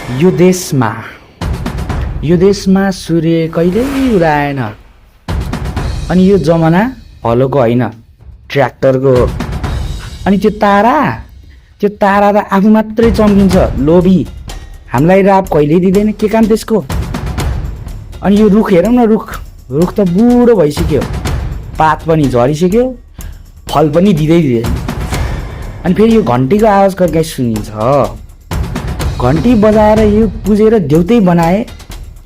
यो देशमा सूर्य कहिल्यै उदाएन। अनि यो जमाना हलोको होइन, ट्र्याक्टरको हो। अनि त्यो तारा त आफू मात्रै चम्किन्छ, लोभी। हामीलाई राप कहिल्यै दिँदैन, के काम त्यसको। अनि यो रुख हेरौँ न, रुख त बुढो भइसक्यो, पात पनि झरिसक्यो, फल पनि दिँदैन। अनि फेरि यो घन्टीको आवाज कहिले सुनिन्छ। घन्टी बजाएर यो पुजेर देउतै बनाए।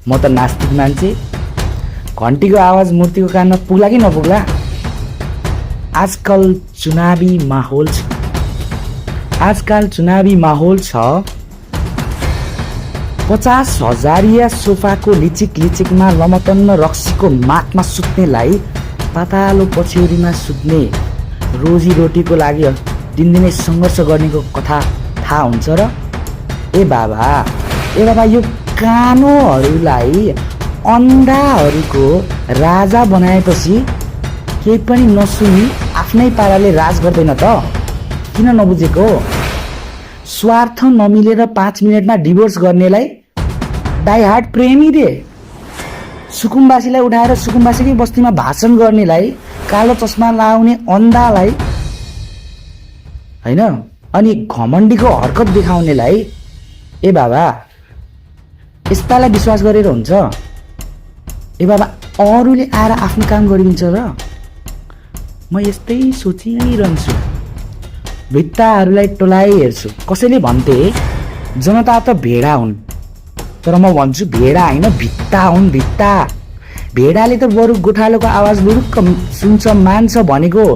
म त नास्तिक मान्छे, घन्टीको आवाज मूर्तिको कानमा पुग्ला कि नपुग्ला। आजकल चुनावी माहौल छ। 50,000 सोफाको लिचिकमा लमतन्न रक्सीको माथमा सुत्नेलाई पातालो पछ्यौरीमा सुत्ने रोजीरोटीको लागि दिनदिनै सङ्घर्ष गर्नेको कथा थाहा हुन्छ र? ए बाबा, यो कानोहरूलाई अन्धाहरूको राजा बनाएपछि केही पनि नसुनी आफ्नै पाराले राज गर्दैन त? किन नबुझेको? स्वार्थ नमिलेर 5 मिनटमा डिभोर्स गर्नेलाई डाई हार्ड प्रेमी रे। सुकुम्बासीलाई उठाएर सुकुम्बासीकै बस्तीमा भाषण गर्नेलाई, कालो चस्मा लाउने अन्धालाई होइन, अनि घमण्डीको हरकत देखाउनेलाई ए बाबा यस्तालाई विश्वास गरेर हुन्छ? ए बाबा, अरूले आएर आफ्नो काम गरिदिन्छ र? म यस्तै सोचिरहन्छु, भित्ताहरूलाई टोलाइ हेर्छु। कसैले भन्थे जनता त भेडा हुन्, तर म भन्छु भेडा होइन, भित्ता हुन्, भित्ता। भेडाले त बरु गोठालोको आवाज लुरुक्क सुन्छ, मान्छ भनेको।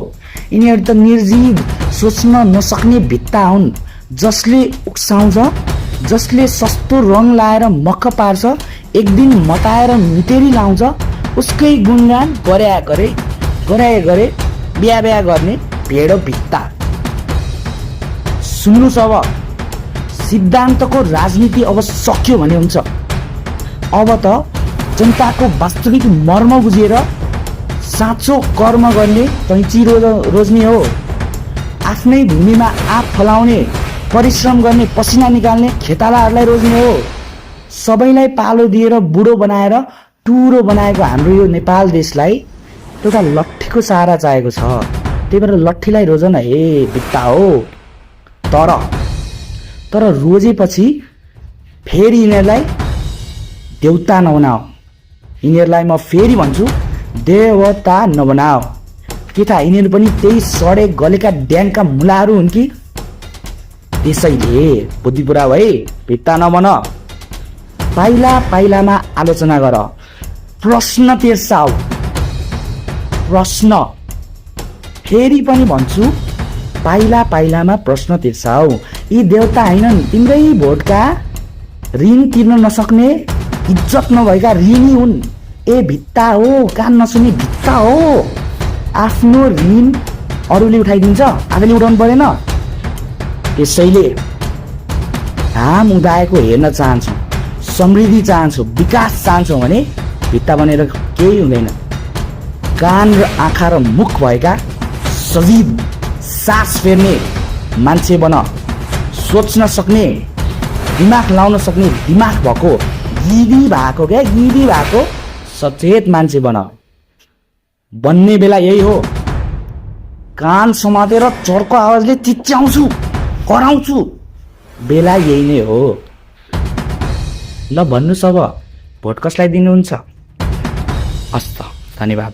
यिनीहरू त निर्जीव, सोच्न नसक्ने भित्ता हुन्, जसले उक्साउँछ, जसले सस्तो रङ लाएर मक्ख पार्छ, एक दिन मताएर मिटेरी लाउँछ, उसकै गुणगान गराए गरे बिहा गर्ने भेडो भित्ता। सुन्नुहोस्, अब सिद्धान्तको राजनीति अब सक्यो भने हुन्छ। अब त जनताको वास्तविक मर्म बुझेर साँचो कर्म गर्ने, कैँची रोज्ने हो। आफ्नै भूमिमा आँप फलाउने, परिश्रम गर्ने, पसिना निकाल्ने खेतालाहरूलाई रोज्ने हो। सबैलाई पालो दिएर बुढो बनाएर टुरो बनाएको हाम्रो यो नेपाल देशलाई एउटा लट्ठीको सहारा चाहिएको छ। त्यही भएर लट्ठीलाई रोज न हे भित्ता हो। तर रोजेपछि फेरि यिनीहरूलाई देउता नबनाऊ। यिनीहरूलाई म फेरि भन्छु, देवता नबनाऊ। के थाहा, यिनीहरू पनि त्यही सडे गलेका ड्याङका मुलाहरू हुन् कि? त्यसैले बुद्धि पुरा भए भित्ता नबन। पाइलामा आलोचना गर, प्रश्न तिर्साऊ। प्रश्न, फेरि पनि भन्छु, पाइलामा प्रश्न तिर्साऊ। यी देवता होइनन्, तिम्रै भोटका ऋण तिर्न नसक्ने, इज्जत नभएका ऋणी हुन्। ए भित्ता हो, कान नसुन्ने भित्ता हो। आफ्नो ऋण अरूले उठाइदिन्छ, आफैले उठाउनु परेन। त्यसैले घाम उदाएको हेर्न चाहन्छौ, समृद्धि चाहन्छौ, विकास चाहन्छौ भने भित्ता बनेर केही हुँदैन। कान र आँखा र मुख भएका, सजीव, सास फेर्ने मान्छे बन। सोच्न सक्ने, दिमाग लाउन सक्ने, दिमाग भएको, गिदी भएको सचेत मान्छे बन्ने बेला यही हो। कान समातेर चर्को आवाजले चिच्याउँछु, कराउँछु, बेला यही नै हो। ल भन्नुहोस्, अब भोट कसलाई दिनुहुन्छ? हस्त, धन्यवाद।